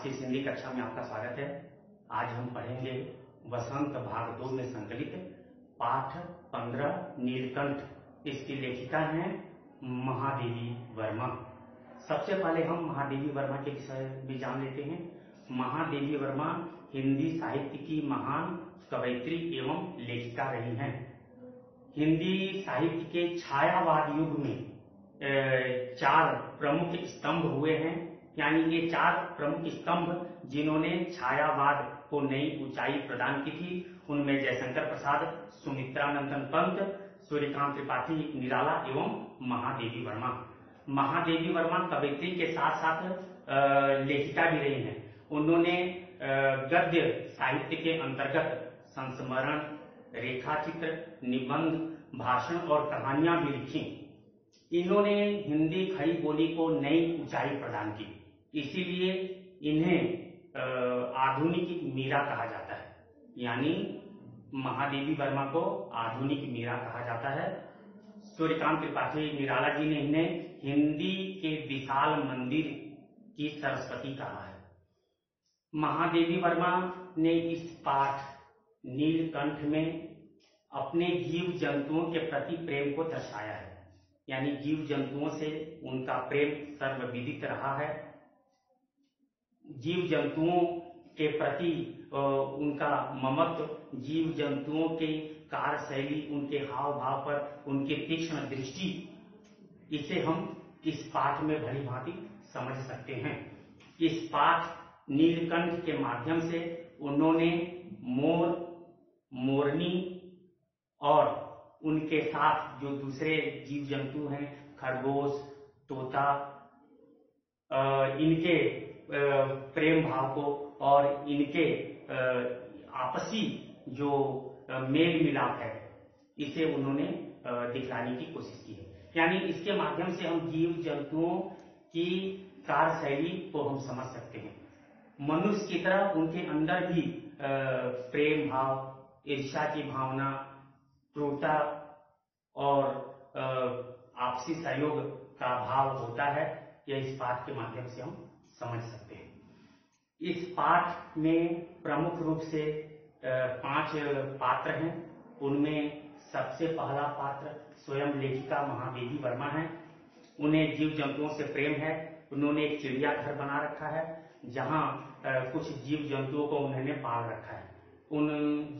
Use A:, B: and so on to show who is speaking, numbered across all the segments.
A: की इस हिंदी कक्षा में आपका स्वागत है। आज हम पढ़ेंगे वसंत भाग 2 में संकलित पाठ 15 नीलकंठ। इसकी लेखिका हैं महादेवी वर्मा। सबसे पहले हम महादेवी वर्मा के विषय में जान लेते हैं। महादेवी वर्मा हिंदी साहित्य की महान कवयित्री एवं लेखिका रही हैं। हिंदी साहित्य के छायावाद युग में 4 प्रमुख स्तंभ हुए हैं। यानी ये 4 प्रमुख स्तंभ जिन्होंने छायावाद को नई ऊंचाई प्रदान की थी, उनमें जयशंकर प्रसाद, सुमित्रानंदन पंत, सूर्यकांत त्रिपाठी निराला एवं महादेवी वर्मा। महादेवी वर्मा कवयित्री के साथ साथ लेखिका भी रही हैं। उन्होंने गद्य साहित्य के अंतर्गत संस्मरण, रेखाचित्र, निबंध, भाषण और कहानियां भी लिखी। इन्होंने हिंदी खड़ी बोली को नई ऊंचाई प्रदान की, इसीलिए इन्हें आधुनिक मीरा कहा जाता है। यानी महादेवी वर्मा को आधुनिक मीरा कहा जाता है। सूर्यकांत त्रिपाठी निराला जी ने इन्हें हिंदी के विशाल मंदिर की सरस्वती कहा है। महादेवी वर्मा ने इस पाठ नीलकंठ में अपने जीव जंतुओं के प्रति प्रेम को दर्शाया है। यानी जीव जंतुओं से उनका प्रेम सर्वविदित रहा है। जीव जंतुओं के प्रति उनका ममत्व, जीव जंतुओं के कार्यशैली, उनके हाव भाव पर उनकी तीक्ष्ण दृष्टि, इसे हम इस पाठ में भली भांति समझ सकते हैं। इस पाठ नीलकंठ के माध्यम से उन्होंने मोर, मोरनी और उनके साथ जो दूसरे जीव जंतु हैं, खरगोश, तोता, इनके प्रेम भाव को और इनके आपसी जो मेल मिलाप है, इसे उन्होंने दिखलाने की कोशिश की है। यानी इसके माध्यम से हम जीव जंतुओं की कार्यशैली को हम समझ सकते हैं। मनुष्य की तरह उनके अंदर भी प्रेम भाव, ईर्ष्या की भावना, क्रूरता और आपसी सहयोग का भाव होता है। यह इस पाठ के माध्यम से हम समझ सकते हैं। इस पाठ में प्रमुख रूप से 5 पात्र हैं। उनमें सबसे पहला पात्र स्वयं लेखिका महादेवी वर्मा है। उन्हें जीव जंतुओं से प्रेम है। उन्होंने एक चिड़ियाघर बना रखा है जहां कुछ जीव जंतुओं को उन्होंने पाल रखा है। उन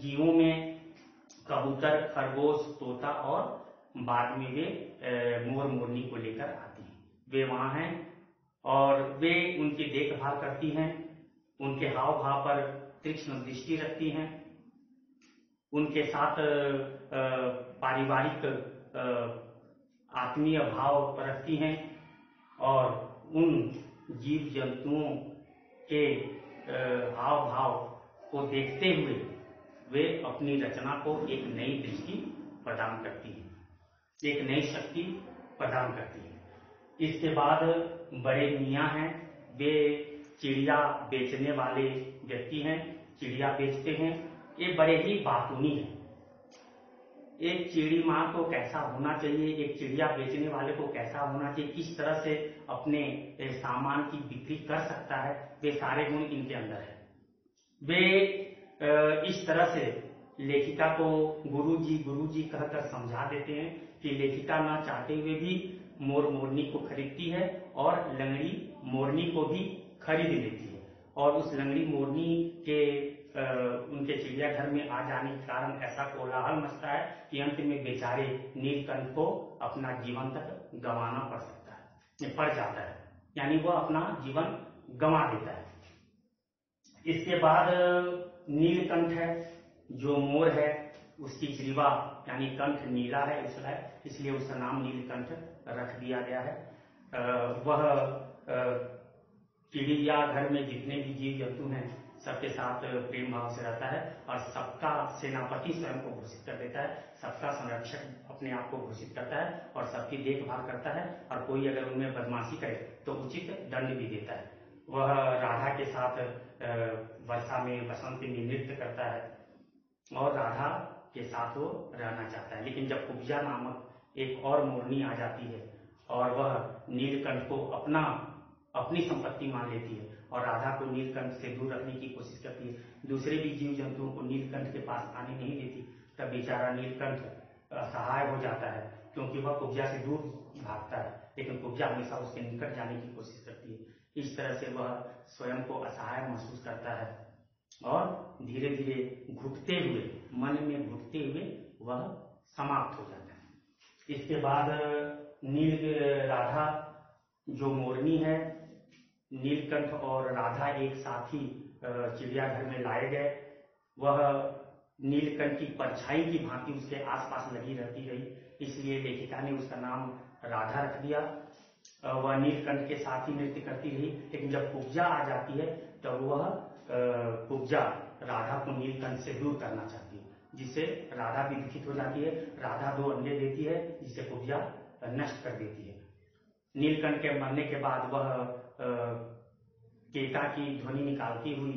A: जीवों में कबूतर, खरगोश, तोता और बाद में वे मोर, मोरनी को लेकर आती हैं। वे वहां हैं और वे उनकी देखभाल करती हैं, उनके हाव भाव पर तीक्ष्ण दृष्टि रखती हैं, उनके साथ पारिवारिक आत्मीय भाव रखती हैं और उन जीव जंतुओं के हाव भाव को देखते हुए वे अपनी रचना को एक नई दृष्टि प्रदान करती हैं, एक नई शक्ति प्रदान करती है। इसके बाद बड़े मियाँ हैं। वे चिड़िया बेचने वाले व्यक्ति हैं, चिड़िया बेचते हैं। ये बड़े ही बातूनी हैं। एक चिड़ी माँ को कैसा होना चाहिए, एक चिड़िया बेचने वाले को कैसा होना चाहिए, किस तरह से अपने सामान की बिक्री कर सकता है, वे सारे गुण इनके अंदर है। वे इस तरह से लेखिका को गुरुजी कहकर समझा देते हैं कि लेखिका न चाहते हुए भी मोर, मोरनी को खरीदती है और लंगड़ी मोरनी को भी खरीद लेती है। और उस लंगड़ी मोरनी के उनके चिड़ियाघर में आ जाने के कारण ऐसा कोलाहल मचता है कि अंत में बेचारे नीलकंठ को अपना जीवन तक गंवाना पड़ जाता है। यानी वो अपना जीवन गंवा देता है। इसके बाद नीलकंठ है, जो मोर है, उसकी ग्रीवा यानी कंठ नीला है, इसलिए उसका नाम नीलकंठ रख दिया गया है। वह चिड़ियाघर में जितने भी जीव जंतु हैं सबके साथ प्रेम भाव से रहता है और सबका सेनापति स्वयं को घोषित कर देता है, सबका संरक्षक अपने आप को घोषित करता है और सबकी देखभाल करता है। और कोई अगर उनमें बदमाशी करे तो उचित दंड भी देता है। वह राधा के साथ वर्षा में, बसंत में नृत्य करता है और राधा के साथ वो रहना चाहता है। लेकिन जब कुब्जा नामक एक और मोरनी आ जाती है और वह नीलकंठ को अपनी संपत्ति मान लेती है और राधा को नीलकंठ से दूर रखने की कोशिश करती है। दूसरे भी जीव जंतुओं को नीलकंठ के पास आने नहीं देती। तब बेचारा नीलकंठ असहाय हो जाता है, क्योंकि वह कुब्जा से दूर भागता है, लेकिन कुब्जा हमेशा उसके निकट जाने की कोशिश करती है। इस तरह से वह स्वयं को असहाय महसूस करता है और धीरे धीरे घुटते हुए, मन में घुटते हुए वह समाप्त हो जाता है। इसके बाद राधा जो मोरनी है, नीलकंठ और राधा एक साथ ही चिड़ियाघर में लाए गए। वह नीलकंठ की परछाई की भांति उसके आसपास लगी रहती रही, इसलिए लेखिका ने उसका नाम राधा रख दिया। वह नीलकंठ के साथ ही नृत्य करती रही, लेकिन जब कुब्जा आ जाती है तब वह कुब्जा राधा को नीलकंठ से दूर करना चाहती है, जिससे राधा भी दुखित हो जाती है। राधा 2 अंडे देती है, जिसे कुब्जा नष्ट कर देती है। नीलकंठ के मरने के बाद वह केका की ध्वनि निकालती हुई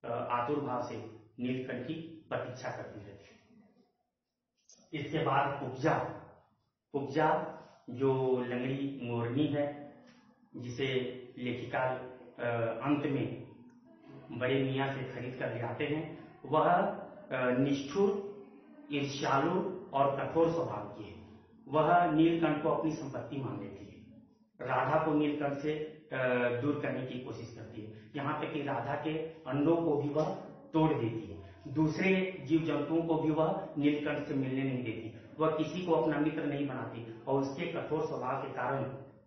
A: आतुर भाव से नीलकंठ की प्रतीक्षा करती रहती। इसके बाद कुब्जा जो लंगड़ी मोरनी है, जिसे लेखिका अंत में बड़े मियाँ से खरीद कर ले आते हैं, वह निष्ठुर, ईर्ष्यालु और कठोर स्वभाव की है। वह नीलकंठ को अपनी संपत्ति मान लेती है। राधा को नीलकंठ से दूर करने की कोशिश करती है, यहाँ तक कि राधा के अंडों को भी वह तोड़ देती है। दूसरे जीव जंतुओं को भी वह नीलकंठ से मिलने नहीं देती। वह किसी को अपना मित्र नहीं बनाती और उसके कठोर स्वभाव के कारण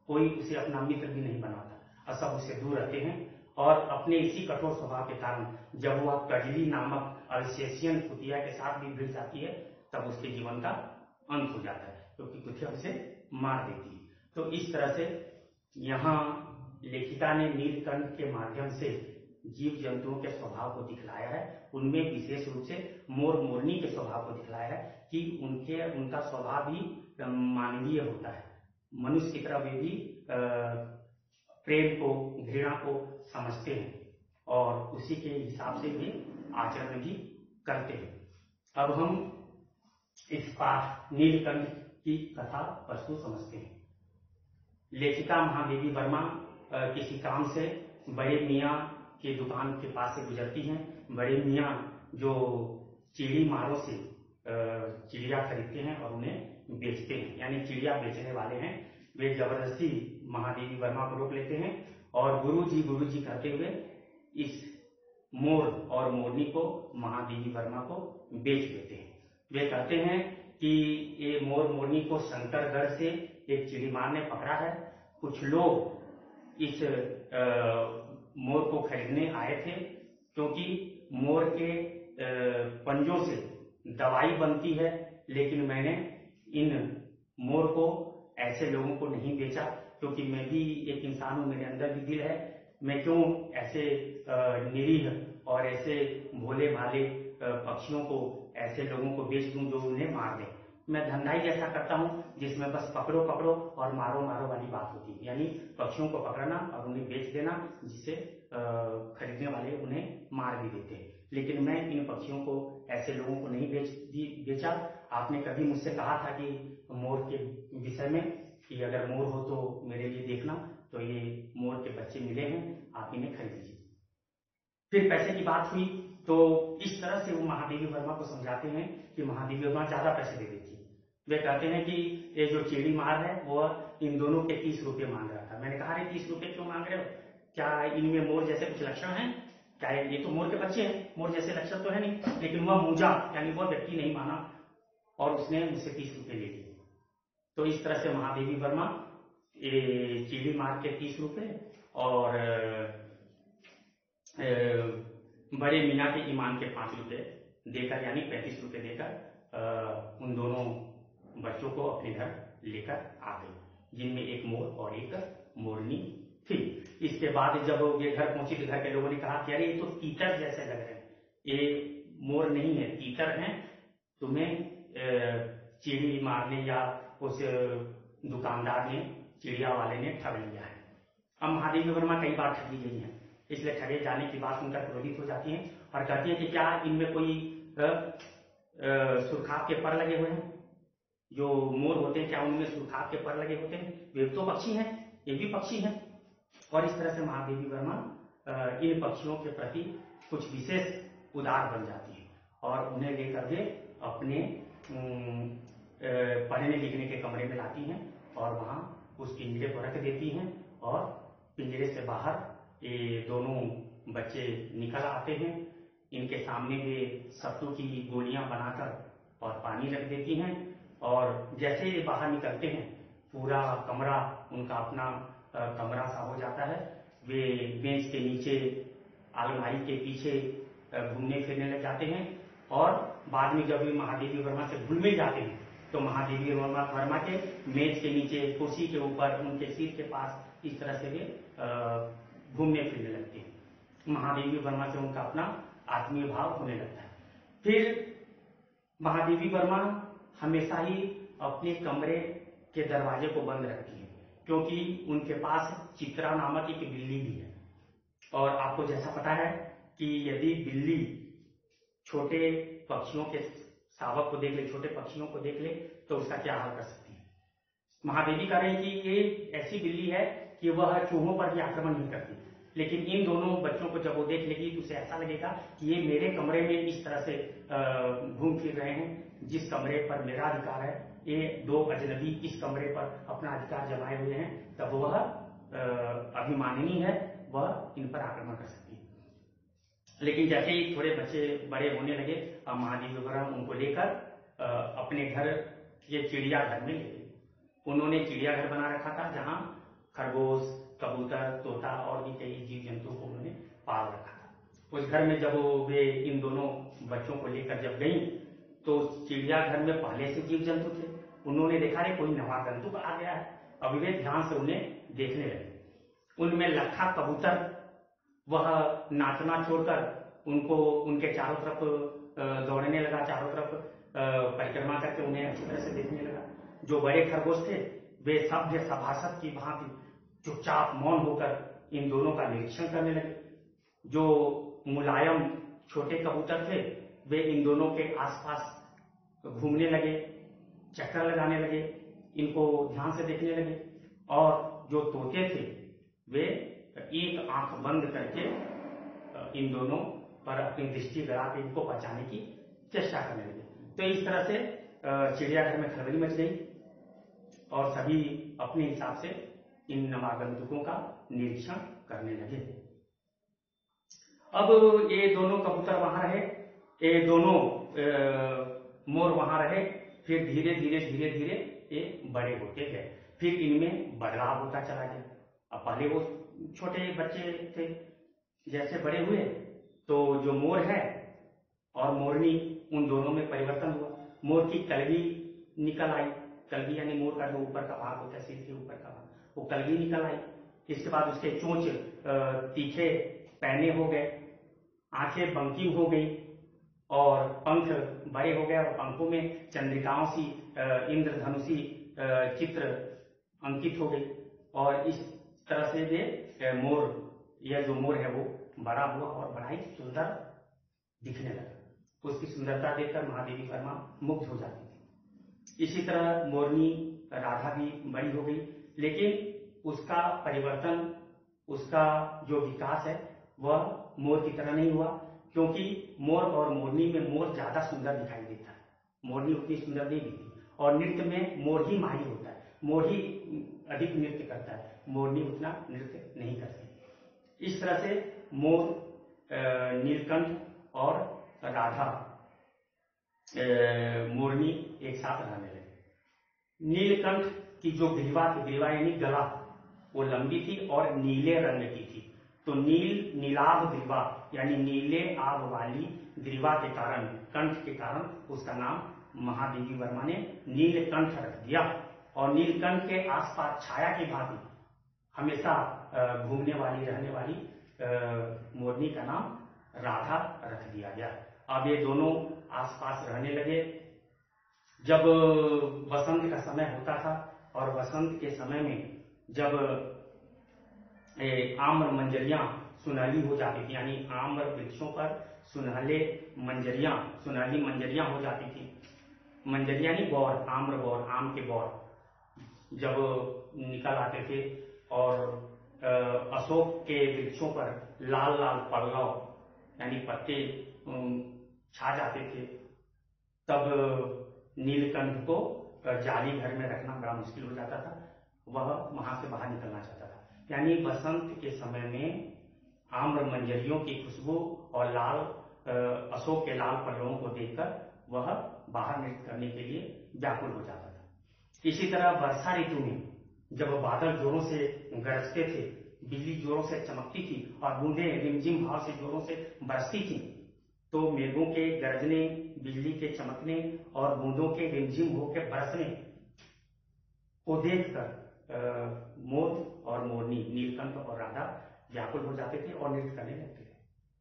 A: कोई उसे अपना मित्र भी नहीं बनाता और सब उससे दूर रहते हैं। और अपने इसी कठोर स्वभाव के कारण जब वह कजली नामक अल्सेशियन कुतिया के साथ भी भिड़ जाती है, तब उसके जीवन का अंत हो जाता है, क्योंकि कुतिया उसे मार देती है। तो इस तरह से यहाँ लेखिका ने नीलकंठ के माध्यम से जीव जंतुओं के स्वभाव को दिखलाया है। उनमें विशेष रूप से मोर मोरनी के स्वभाव को दिखलाया है कि उनका स्वभाव भी मानवीय होता है। मनुष्य की तरह वे भी प्रेम को, घृणा को समझते हैं और उसी के हिसाब से वे आचरण भी करते हैं। अब हम इस पाठ नीलकंठ की कथा वस्तु समझते हैं। लेखिका महादेवी वर्मा किसी काम से बड़े मियाँ की दुकान के पास से गुजरती हैं। बड़े मियाँ जो चिड़ी मारों से चिड़िया खरीदते हैं और उन्हें बेचते हैं, यानी चिड़िया बेचने वाले हैं। वे जबरदस्ती महादेवी वर्मा को रोक लेते हैं और गुरुजी कहते हुए इस मोर और मोरनी को महादेवी वर्मा को बेच देते हैं। वे कहते हैं कि ये मोर मोरनी को शंकरगढ़ से एक चिड़ीमार ने पकड़ा है। कुछ लोग इस मोर को खरीदने आए थे, क्योंकि मोर के पंजों से दवाई बनती है, लेकिन मैंने इन मोर को ऐसे लोगों को नहीं बेचा, क्योंकि मैं भी एक इंसान हूं, मेरे अंदर भी दिल है। मैं क्यों ऐसे निरीह और ऐसे भोले भाले पक्षियों को ऐसे लोगों को बेच दूं जो उन्हें मार दें। मैं धंधा ही ऐसा करता हूं जिसमें बस पकड़ो पकड़ो और मारो मारो वाली बात होती है, यानी पक्षियों को पकड़ना और उन्हें बेच देना, जिससे खरीदने वाले उन्हें मार भी देते हैं। लेकिन मैं इन पक्षियों को ऐसे लोगों को नहीं बेचा। आपने कभी मुझसे कहा था कि मोर के विषय में कि अगर मोर हो तो मेरे लिए देखना, तो ये मोर के बच्चे मिले हैं, आप इन्हें खरीद लीजिए। फिर पैसे की बात हुई तो इस तरह से वो महादेवी वर्मा को समझाते हैं कि महादेवी वर्मा ज्यादा पैसे दे देती है। वे कहते हैं कि ये जो चिड़ी मार है वो इन दोनों के 30 रुपये मांग रहा था। मैंने कहा, अरे 30 रुपये क्यों मांग रहे हो? क्या इनमें मोर जैसे कुछ लक्षण है? क्या ये तो मोर के बच्चे हैं, मोर जैसे लक्षण तो है नहीं। लेकिन वह मूजा यानी वह व्यक्ति नहीं माना और उसने मुझसे 30 रुपये ले लिए। तो इस तरह से महादेवी वर्मा चिड़ी मार के 30 रुपये और बड़े मीना के ईमान के 5 रुपये देकर, यानी 35 रुपये देकर उन दोनों बच्चों को अपने घर लेकर आ गई, जिनमें एक मोर और एक मोरनी थी। इसके बाद जब वे घर पहुंची तो घर के लोगों ने कहा कि अरे ये तो तीतर जैसे लग रहे हैं, ये मोर नहीं है, तीतर हैं, तुम्हें चिड़ी मारने या उस दुकानदार ने, चिड़िया वाले ने ठग लिया है। अब महादेवी वर्मा कई बार ठगी गई है, इसलिए ठगे जाने की बात सुनकर क्रोधित हो जाती हैं और कहती है कि क्या इनमें कोई सुरखाब के पर लगे हुए हैं? जो मोर होते हैं क्या उनमें सुरखाब के पर लगे होते हैं? वे तो पक्षी हैं, ये भी पक्षी हैं। और इस तरह से महादेवी वर्मा इन पक्षियों के प्रति कुछ विशेष उदार बन जाती है और उन्हें लेकर वे अपने पढ़ने लिखने के कमरे में लाती हैं और वहाँ उस पिंजरे को रख देती हैं और पिंजरे से बाहर ये दोनों बच्चे निकल आते हैं। इनके सामने वे सत्तू की गोलियां बनाकर और पानी रख देती हैं और जैसे ये बाहर निकलते हैं पूरा कमरा उनका अपना कमरा सा हो जाता है। वे बेंच के नीचे अलमारी के पीछे घूमने फिरने लग जाते हैं और बाद में जब वे महादेवी वर्मा से घुल मिल जाते हैं तो महादेवी वर्मा के मेज के नीचे, कुर्सी के ऊपर, उनके सिर के पास इस तरह से वे घूमने फिरने लगते हैं। महादेवी वर्मा से उनका अपना आत्मीय भाव होने लगता है। फिर महादेवी वर्मा हमेशा ही अपने कमरे के दरवाजे को बंद रखती है क्योंकि उनके पास चित्रा नामक एक बिल्ली भी है और आपको जैसा पता है कि यदि बिल्ली छोटे पक्षियों के शावक को देख ले, छोटे पक्षियों को देख ले तो उसका क्या हाल कर सकती है। महादेवी कह रहे हैं कि ये ऐसी बिल्ली है कि वह चूहों पर भी आक्रमण नहीं करती, लेकिन इन दोनों बच्चों को जब वो देख लेगी तो उसे ऐसा लगेगा कि ये मेरे कमरे में इस तरह से घूम फिर रहे हैं जिस कमरे पर मेरा अधिकार है। ये दो अजनबी इस कमरे पर अपना अधिकार जमाए हुए हैं, तब वह अभिमानिनी है, वह इन पर आक्रमण कर सकती है। लेकिन जैसे ही थोड़े बच्चे बड़े होने लगे अब महादेवी वर्मा उनको लेकर अपने घर के चिड़ियाघर में ले गए। उन्होंने चिड़ियाघर बना रखा था जहां खरगोश, कबूतर, तोता और भी कई जीव जंतु को उन्होंने पाल रखा था। उस घर में जब वे इन दोनों बच्चों को लेकर जब गई तो चिड़ियाघर में पहले से जीव जंतु थे। उन्होंने देखा रे कोई नवागंतुक आ गया है। अभी वे ध्यान से उन्हें देखने लगे। उनमें लखा कबूतर वह नाचना छोड़कर उनको उनके चारों तरफ दौड़ने लगा, चारों तरफ परिक्रमा करके उन्हें अच्छी तरह से देखने लगा। जो बड़े खरगोश थे वे सभ्य सभासद की भांति चुपचाप मौन होकर इन दोनों का निरीक्षण करने लगे। जो मुलायम छोटे कबूतर थे वे इन दोनों के आसपास घूमने लगे, चक्कर लगाने लगे, इनको ध्यान से देखने लगे और जो तोते थे वे एक आंख बंद करके इन दोनों पर अपनी दृष्टि गड़ा के इनको बचाने की चेष्टा करने लगे। तो इस तरह से चिड़ियाघर में खलबली मच गई और सभी अपने हिसाब से इन नवागंतुकों का निरीक्षण करने लगे। अब ये दोनों कबूतर वहां रहे, ये दोनों मोर वहां रहे। फिर धीरे धीरे धीरे धीरे ये बड़े होते गए। फिर इनमें बदलाव होता चला गया। अब पहले वो छोटे बच्चे थे, जैसे बड़े हुए तो जो मोर है और मोरनी उन दोनों में परिवर्तन हुआ। मोर की कलगी निकल आई। कलगी यानी मोर का जो ऊपर का भाग होता है, सिर के ऊपर का भाग, वो कलगी निकल आई। इसके बाद उसके चोंच तीखे पैने हो गए, आंखें बंकी हो गई और पंख बड़े हो गए और पंखों में चंद्रिकाओं सी इंद्रधनुषी चित्र अंकित हो गई और इस तरह से वे मोर, यह जो मोर है वो बड़ा हुआ और बड़ा ही सुंदर दिखने लगा। उसकी सुंदरता देखकर महादेवी वर्मा मुग्ध हो जाती थी। इसी तरह मोरनी राधा भी बड़ी हो गई, लेकिन उसका परिवर्तन, उसका जो विकास है वह मोर की तरह नहीं हुआ, क्योंकि मोर और मोरनी में मोर ज्यादा सुंदर दिखाई देता है, मोरनी उतनी सुंदर नहीं दिखती। और नृत्य में मोर ही माहिर होता है, मोर ही अधिक नृत्य करता है, मोरनी उतना नृत्य नहीं करती। इस तरह से मोर, नीलकंठ और राधा, मोरनी एक साथ रहने लगे। नीलकंठ की जो ग्रीवा थी, ग्रीवा यानी गला, वो लंबी थी और नीले रंग की थी। तो नीलाभ ग्रीवा यानी नीले आभ वाली ग्रीवा के कारण, कंठ के कारण उसका नाम महादेवी वर्मा ने नीलकंठ रख दिया। और नीलकंठ के आसपास छाया की भांति हमेशा घूमने वाली, रहने वाली मोरनी का नाम राधा रख दिया गया। अब ये दोनों आसपास रहने लगे। जब बसंत का समय होता था और बसंत के समय में जब आम्र मंजरियां सुनहली हो जाती थी, यानी आम्र वृक्षों पर सुनहली मंजरियां हो जाती थी। मंजरियां नहीं, बौर, आम्र बौर, आम के बौर जब निकल आते थे और अशोक के वृक्षों पर लाल लाल पल्लव यानी पत्ते छा जाते थे, तब नीलकंठ को जाली घर में रखना बड़ा मुश्किल हो जाता था, वह वहां से बाहर निकलना चाहता था। यानी बसंत के समय में आम्र मंजरियों की खुशबू और लाल अशोक के लाल पल्लवों को देखकर वह बाहर नृत्य करने के लिए व्याकुल हो जाता था। इसी तरह वर्षा ऋतु में जब बादल जोरों से गरजते थे, बिजली जोरों से चमकती थी और बूंदें रिमझिम भाव से जोरों से बरसती थी, तो मेघों के गरजने, बिजली के चमकने और बूंदों के रिमझिम होकर बरसने को देखकर मोर और मोरनी, नीलकंठ और राधा व्याकुल हो जाते थे और नृत्य करने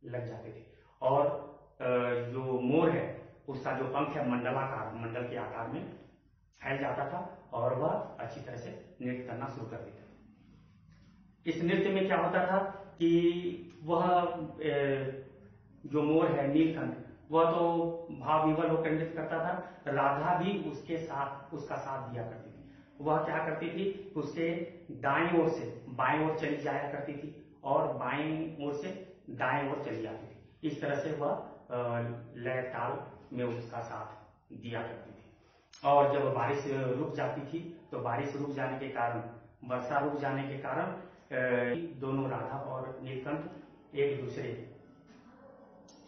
A: लग जाते थे। और जो मोर है उसका जो पंख है मंडलाकार, मंडल के आकार में फैल जाता था और वह अच्छी तरह से नृत्य करना शुरू कर देता था। इस नृत्य में क्या होता था कि वह जो मोर है नीलकंठ, वह तो भाव विवल होकर नृत्य करता था, राधा भी उसका साथ दिया करती थी। वह क्या करती थी, उसके दाएं ओर से बाएं ओर चली जाया करती थी और बाएं ओर से दाएं ओर चली जाती थी। इस तरह से वह लय ताल में उसका साथ दिया करती थी। और जब बारिश रुक जाती थी तो बारिश रुक जाने के कारण, वर्षा रुक जाने के कारण दोनों राधा और नीलकंठ एक दूसरे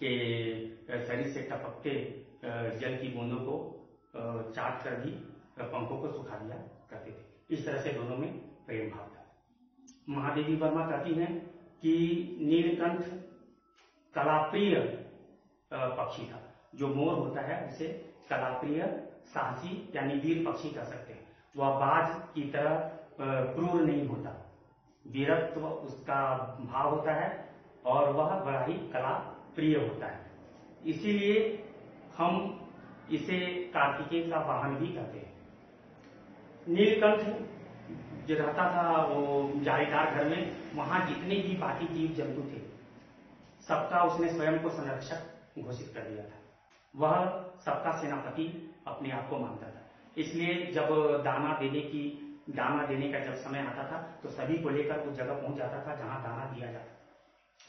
A: के शरीर से टपकते जल की बूंदों को चाट कर भी पंखों को सुखा दिया करते थे। इस तरह से दोनों में प्रेम भाव था। महादेवी वर्मा कहती हैं कि नीलकंठ कलाप्रिय पक्षी था। जो मोर होता है उसे कलाप्रिय, साहसी यानी वीर पक्षी कह सकते हैं। वह बाज की तरह क्रूर नहीं होता, वीरत्व उसका भाव होता है और वह बड़ा ही कला प्रिय होता है। इसीलिए हम इसे कार्तिकेय का वाहन भी कहते हैं। नीलकंठ जो रहता था वो जालीदार घर में, वहां जितने भी बाकी जीव जंतु थे सबका उसने स्वयं को संरक्षक घोषित कर दिया था। वह सबका सेनापति अपने आप को मानता था। इसलिए जब दाना देने का जब समय आता था तो सभी को लेकर उस जगह पहुंच जाता था जहां दाना दिया जाता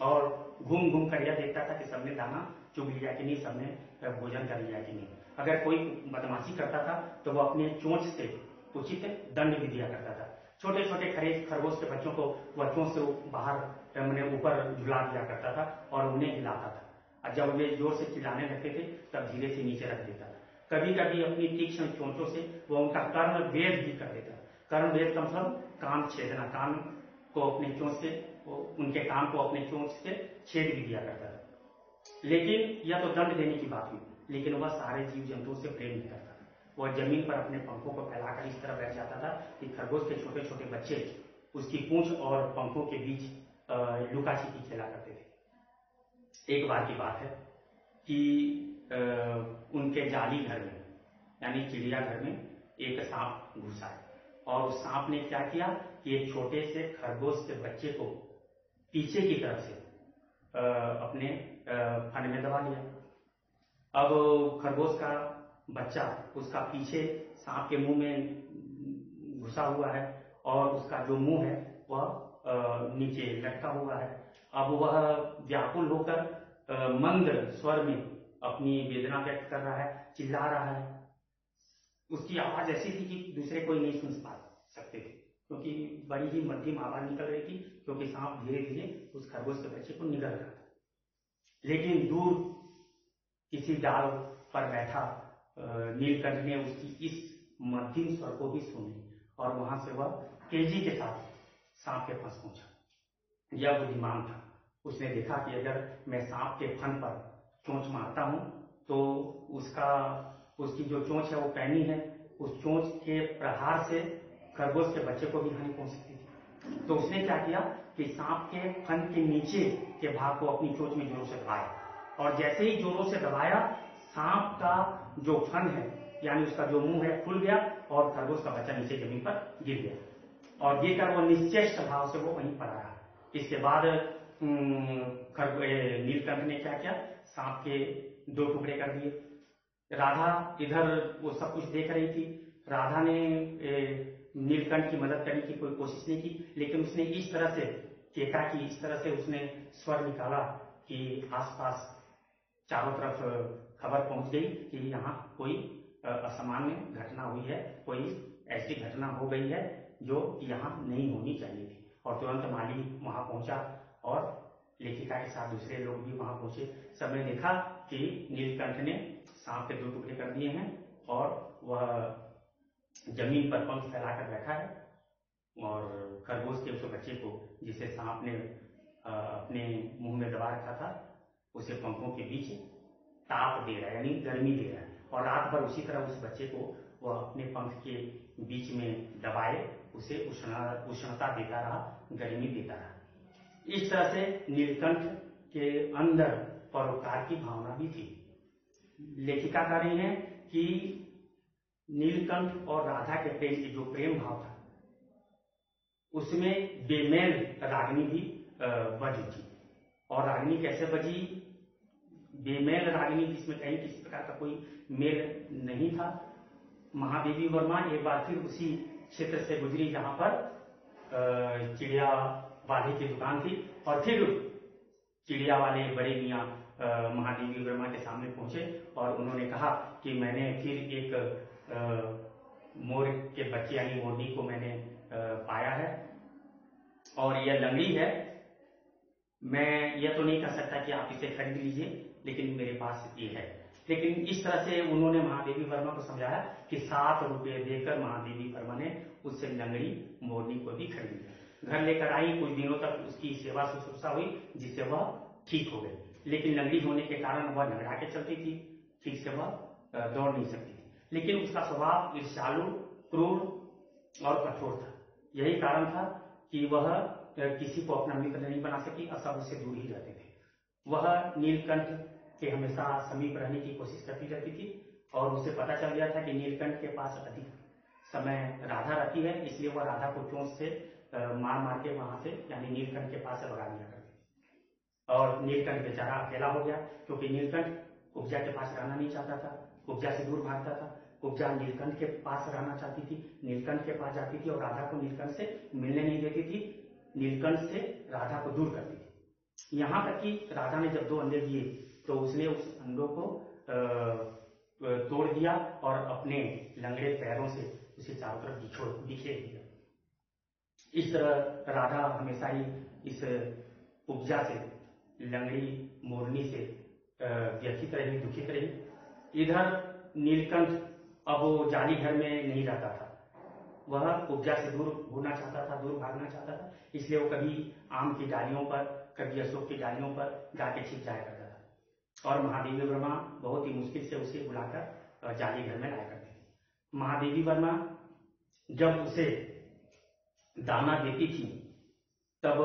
A: और घूम घूम कर यह देखता था कि सबने दाना चुग लिया कि नहीं, सबने भोजन कर लिया कि नहीं। अगर कोई बदमाशी करता था तो वह अपने चोंच से उचित दंड भी दिया करता था। छोटे छोटे खरगोश के बच्चों को वह चोंच से बाहर ऊपर झुला दिया करता था और उन्हें हिलाता था। और जब वे जोर से चिल्लाने लगते थे तब धीरे से नीचे रख देता था। कभी कभी अपनी तीक्ष्ण चोंचों से वह उनका कर्ण वेद भी कर देता। कर्ण वेद का मतलब कान छेदना, कान को अपने चोंच से, उनके कान को अपने चोंच से छेद भी दिया करता था। लेकिन यह तो दंड देने की बात हुई, लेकिन वह सारे जीव जंतुओं से प्रेम नहीं करता। वह जमीन पर अपने पंखों को फैलाकर इस तरह बैठ जाता था कि खरगोश के छोटे छोटे बच्चे उसकी पूंछ और पंखों के बीच लुका छिपी खेला करते थे। एक बार की बात है कि उनके जाली घर में यानी चिड़ियाघर में एक सांप घुसा और उस सांप ने क्या किया कि एक छोटे से खरगोश के बच्चे को पीछे की तरफ से अपने फन में दबा लिया। अब खरगोश का बच्चा उसका पीछे सांप के मुंह में घुसा हुआ है और उसका जो मुंह है वह नीचे लटका हुआ है। अब वह व्याकुल होकर मंद स्वर में अपनी वेदना व्यक्त कर रहा है, चिल्ला रहा है। उसकी आवाज ऐसी थी कि दूसरे कोई नहीं सुन सकते थे, क्योंकि बड़ी ही मध्यम आवाज निकल रही थी, क्योंकि सांप धीरे धीरे उस खरगोश के बच्चे को निगल रहा था। लेकिन दूर किसी डाल पर बैठा नीलकंठ ने उसकी इस मध्यम स्वर को भी सुनी और वहां से वह तेजी के साथ सांप के पास पहुंचा। यह बुद्धिमान था। उसने देखा कि अगर मैं सांप के फन पर चोंच मारता हूं तो उसकी जो चोंच है वो पैनी है, उस चोंच के प्रहार से खरगोश के बच्चे को भी हानि पहुंच सकती थी। तो उसने क्या किया कि सांप के फन के नीचे के भाग को अपनी चोंच में जोरों से दबाया और जैसे ही जोरों से दबाया सांप का जो फन है यानी उसका जो मुंह है खुल गया और खरगोश का बच्चा नीचे जमीन पर गिर गया और गिरकर वो निश्चेष्ट भाव से वो वहीं पड़ा रहा। इसके बाद नीलकंठ ने क्या किया, सांप के 2 टुकड़े कर दिए। राधा इधर वो सब कुछ देख रही थी। राधा ने नीलकंठ की मदद करने की कोई कोशिश नहीं की, लेकिन उसने इस तरह से केका की इस तरह से उसने स्वर निकाला कि आसपास चारों तरफ खबर पहुंच गई कि यहाँ कोई असामान्य घटना हुई है, कोई ऐसी घटना हो गई है जो यहाँ नहीं होनी चाहिए थी। और तुरंत माली वहां पहुंचा और लेखिका के साथ दूसरे लोग भी वहां पहुंचे। सबने देखा कि नीलकंठ ने सांप के 2 टुकड़े कर दिए हैं और वह जमीन पर पंख फैलाकर बैठा है और खरगोश के उस बच्चे को जिसे सांप ने अपने मुंह में दबा रखा था उसे पंखों के बीच ताप दे रहा है, यानी गर्मी दे रहा है। और रात भर उसी तरह उस बच्चे को वह अपने पंख के बीच में दबाए उसे उष्णता देता रहा, गर्मी देता रहा। इस तरह से नीलकंठ के अंदर परोपकार की भावना भी थी। लेखिका कह रही है कि नीलकंठ और राधा के प्रेम की जो प्रेम भाव था उसमें बेमेल रागिनी भी बज उठी। और रागिनी कैसे बजी? बेमेल रागिनी जिसमें कहीं किसी प्रकार का कोई मेल नहीं था। महादेवी वर्मा एक बार फिर उसी क्षेत्र से गुजरी जहां पर चिड़िया वाले की दुकान थी और फिर चिड़िया वाले बड़े मियाँ महादेवी वर्मा के सामने पहुंचे और उन्होंने कहा कि मैंने फिर एक मोर के बच्चे यानी मोरनी को मैंने पाया है और यह लंगड़ी है। मैं यह तो नहीं कह सकता कि आप इसे खरीद लीजिए, लेकिन मेरे पास ये है। लेकिन इस तरह से उन्होंने महादेवी वर्मा को समझाया कि 7 रुपये देकर महादेवी वर्मा ने उससे लंगड़ी मोरनी को भी खरीद लिया। घर लेकर आई, कुछ दिनों तक उसकी सेवा शुश्रूषा हुई जिससे वह ठीक हो गई। लेकिन लंगड़ी होने के कारण वह लंगड़ा के चलती थी, ठीक से वह दौड़ नहीं सकती थी। लेकिन उसका स्वभाव ईर्ष्यालु, क्रूर और कठोर था। यही कारण था कि वह किसी को अपना मित्र नहीं बना सकी और सब उससे दूर ही रहते थे। वह नीलकंठ के हमेशा समीप रहने की कोशिश करती रहती थी और उसे पता चल गया था कि नीलकंठ के पास अधिक समय राधा रहती है, इसलिए वह राधा को चोंच से मार मार के वहां से यानी नीलकंठ के पास से भगा दिया करती थी। और नीलकंठ बेचारा अकेला हो गया क्योंकि नीलकंठ कुब्जा के पास रहना नहीं चाहता था, कुब्जा से दूर भागता था। कुब्जा नीलकंठ के पास रहना चाहती थी, नीलकंठ के पास जाती थी और राधा को नीलकंठ से मिलने नहीं देती थी, नीलकंठ से राधा को दूर करती थी। यहां तक कि राधा ने जब 2 अंडे दिए तो उसने उस अंडों को तोड़ दिया और अपने लंगड़े पैरों से उसे चारों तरफ बिखेर दिया। इस तरह राधा हमेशा ही इस उपजा से, लंगड़ी मोरनी से व्यथित रही, दुखित रही। इधर नीलकंठ अब वो जाली घर में नहीं रहता था, वह उपजा से दूर होना चाहता था, दूर भागना चाहता था। इसलिए वो कभी आम की डालियों पर, कभी अशोक की डालियों पर जाके छिप जाया करता था और महादेवी वर्मा बहुत ही मुश्किल से उसे बुलाकर जाली घर में लाया करती थी। महादेवी वर्मा जब उसे दाना देती थी तब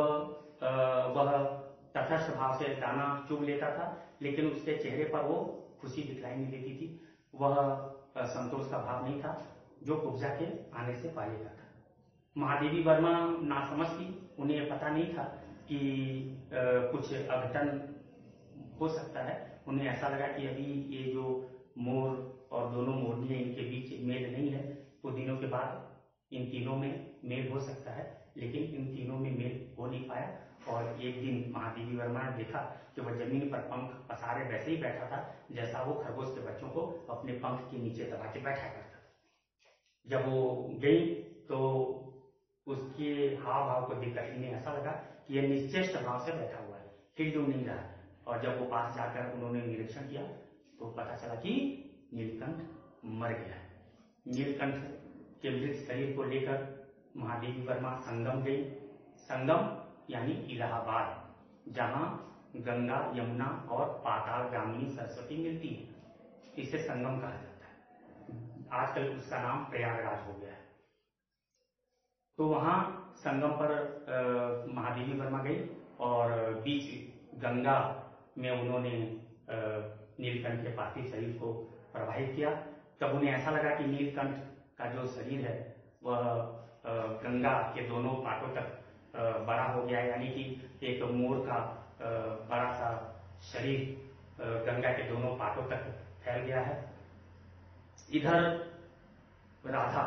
A: वह तटस्थ भाव से दाना चुग लेता था, लेकिन उसके चेहरे पर वो खुशी दिखलाई नहीं देती थी। वह संतोष का भाव नहीं था जो कुब्जा के आने से पहले का था। महादेवी वर्मा नासमझ थी, उन्हें पता नहीं था कि कुछ अघटन हो सकता है। उन्हें ऐसा लगा कि अभी ये जो मोर और दोनों मोरनियां इनके बीच मेल नहीं है, कुछ दिनों के बाद इन तीनों में मेल हो सकता है, लेकिन इन तीनों में मेल हो नहीं पाया। और एक दिन महादेवी वर्मा ने देखा कि वह जमीन पर पंख पसारे वैसे ही बैठा था जैसा वो खरगोश के बच्चों को अपने पंख के नीचे दबा के बैठा करता था। जब वो गई तो उसके हाव भाव को देखकर इन्हें ऐसा लगा कि यह निश्चेष्ट भाव से बैठा हुआ है, हिल नहीं रहा है। और जब वो पास जाकर उन्होंने निरीक्षण किया तो पता चला कि नीलकंठ मर गया है। नीलकंठ के मृत शरीर को लेकर महादेवी वर्मा संगम गई। संगम यानी इलाहाबाद, जहां गंगा, यमुना और पातालगामी सरस्वती मिलती है, इसे संगम कहा जाता है। आजकल उसका नाम प्रयागराज हो गया है। तो वहां संगम पर महादेवी वर्मा गई और बीच गंगा में उन्होंने नीलकंठ के पार्थिव शरीर को प्रवाहित किया। तब उन्हें ऐसा लगा कि नीलकंठ का जो शरीर है वह गंगा के दोनों पाटों तक बड़ा हो गया, यानी कि एक मोर का बड़ा सा शरीर गंगा के दोनों पाटों तक फैल गया है। इधर राधा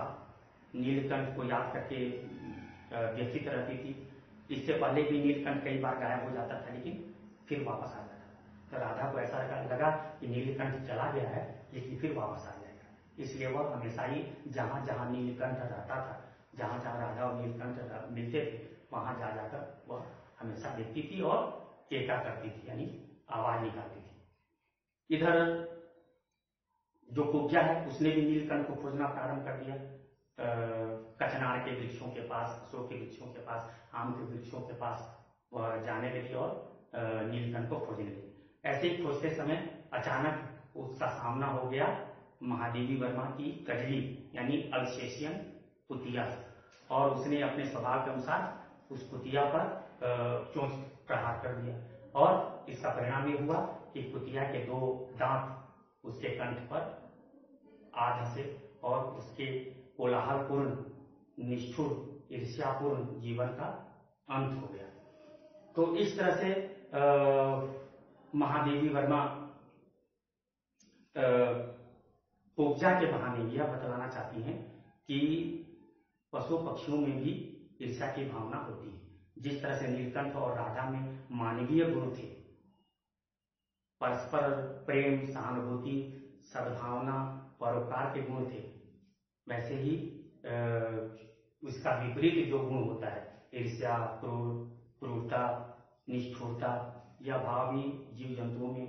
A: नीलकंठ को याद करके व्यथित रहती थी। इससे पहले भी नीलकंठ कई बार गायब हो जाता था, लेकिन फिर वापस आ जाता था। तो राधा को ऐसा लगा कि नीलकंठ चला गया है, लेकिन फिर वापस आ जाएगा। इसलिए वह हमेशा ही जहां जहां नीलकंठ रहता था, जहां जहां राधा और नीलकंठ मिलते थे, वहां जा जाकर वह हमेशा देखती थी और केका करती थी, यानी आवाज निकालती थी। इधर जो कुब्जा है उसने भी नीलकंठ को खोजना प्रारंभ कर दिया। कचनार के वृक्षों के पास, अशोक के वृक्षों के पास, आम के वृक्षों के पास वह जाने लगी और नीलकंठ को खोजने लगी। ऐसे ही खोजते समय अचानक उसका सामना हो गया महादेवी वर्मा की कजली यानी अल्सेशियन कुतिया, और उसने अपने स्वभाव के अनुसार उस कुतिया पर चोंच प्रहार कर दिया, और इसका परिणाम ये हुआ कि कुतिया के 2 दांत उसके कंठ पर आ धंसे और उसके कोलाहलपूर्ण, निष्ठुर, ईर्ष्यापूर्ण जीवन का अंत हो गया। तो इस तरह से महादेवी वर्मा कुब्जा के बहाने यह बतलाना चाहती हैं कि पशु पक्षियों में भी ईर्ष्या की भावना होती है। जिस तरह से नीलकंठ और राधा में मानवीय गुण थे, परस्पर प्रेम, सहानुभूति, सद्भावना, परोपकार के गुण थे, वैसे ही उसका विपरीत जो गुण होता है, ईर्ष्या, क्रूरता, निष्ठुरता, यह भाव भी जीव जंतुओं में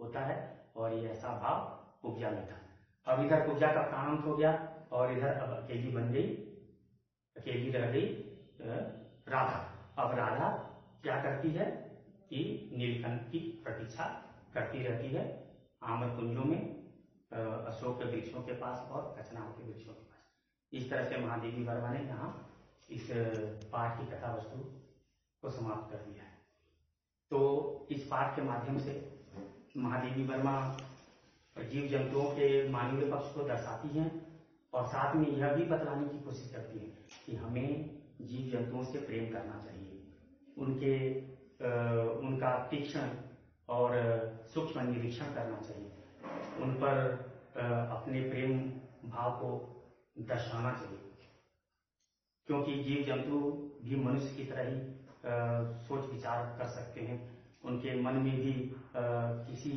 A: होता है, और ये ऐसा भाव कुब्जा में था। अब इधर कुब्जा का प्रारंभ हो गया और इधर अब अकेली बन गई, अकेली रह गई राधा। अब राधा क्या करती है कि नीलकंठ की प्रतीक्षा करती रहती है आम्र कुंजों में, अशोक के वृक्षों के पास और कचनार के वृक्षों के पास। इस तरह से महादेवी वर्मा ने यहाँ इस पाठ की कथा वस्तु को समाप्त कर दिया है। तो इस पाठ के माध्यम से महादेवी वर्मा जीव जंतुओं के मानवीय पक्ष को दर्शाती हैं और साथ में यह भी बतलाने की कोशिश करती हैं कि हमें जीव जंतुओं से प्रेम करना चाहिए, उनका तीक्ष्ण और सूक्ष्म निरीक्षण करना चाहिए, उन पर अपने प्रेम भाव को दर्शाना चाहिए, क्योंकि जीव जंतु भी मनुष्य की तरह ही सोच विचार कर सकते हैं। उनके मन में भी किसी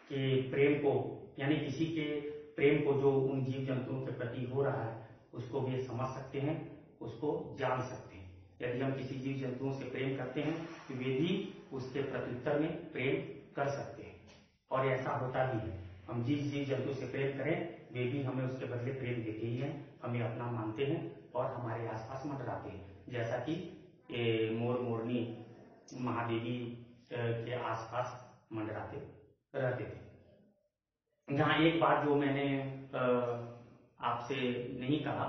A: के प्रेम को, यानी किसी के प्रेम को जो उन जीव जंतुओं के प्रति हो रहा है, उसको भी समझ सकते हैं, उसको जान सकते हैं। यदि हम किसी जीव जंतुओं से प्रेम करते हैं तो वे भी उसके प्रत्युत्तर में प्रेम कर सकते हैं, और ऐसा होता भी है। हम जिस जीव जंतु से प्रेम करें वे भी हमें उसके बदले प्रेम देते ही हैं, हमें अपना मानते हैं और हमारे आसपास मंडराते हैं, जैसा कि मोर मोरनी महादेवी के आसपास मंडराते रहते थे। जहाँ एक बात जो मैंने आपसे नहीं कहा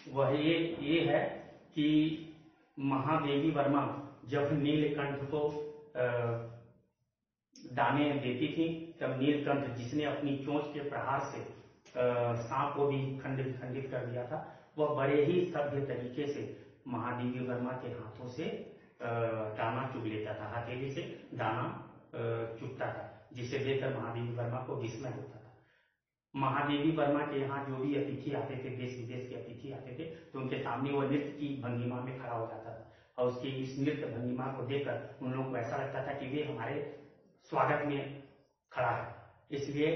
A: वह ये है कि महादेवी वर्मा जब नीलकंठ को दाने देती थी, तब नीलकंठ, जिसने अपनी चोंच के प्रहार से सांप को भी खंडित कर दिया था, वह बड़े ही सभ्य तरीके से महादेवी वर्मा के हाथों से दाना चुग लेता था, हथेली से दाना चुगता था, जिसे देखकर महादेवी वर्मा को विस्मय होता था। महादेवी वर्मा के यहाँ जो भी अतिथि आते थे, देश विदेश के अतिथि आते थे, तो उनके सामने वो नृत्य की भंगिमा में खड़ा हो जाता था, और उसकी इस नृत्य भंगिमा को देखकर उन लोगों को ऐसा लगता था कि वे हमारे स्वागत में खड़ा है। इसलिए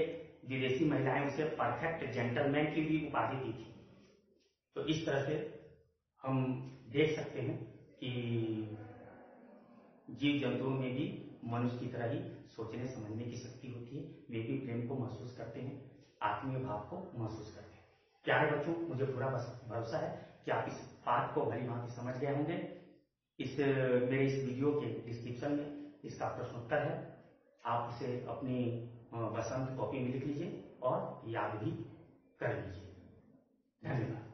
A: विदेशी महिलाएं उसे परफेक्ट जेंटलमैन की भी उपाधि दी थी। तो इस तरह से हम देख सकते हैं कि जीव जंतुओं में भी मनुष्य की तरह ही सोचने समझने की शक्ति होती है, वे भी प्रेम को महसूस करते हैं, आत्मीय भाव को महसूस करते हैं। प्यारे बच्चों, मुझे पूरा भरोसा है कि आप इस पाठ को भली भांति समझ गए होंगे। मेरे इस वीडियो के डिस्क्रिप्शन में इसका प्रश्नोत्तर है, आप उसे अपनी बसंत कॉपी में लिख लीजिए और याद भी कर लीजिए। धन्यवाद।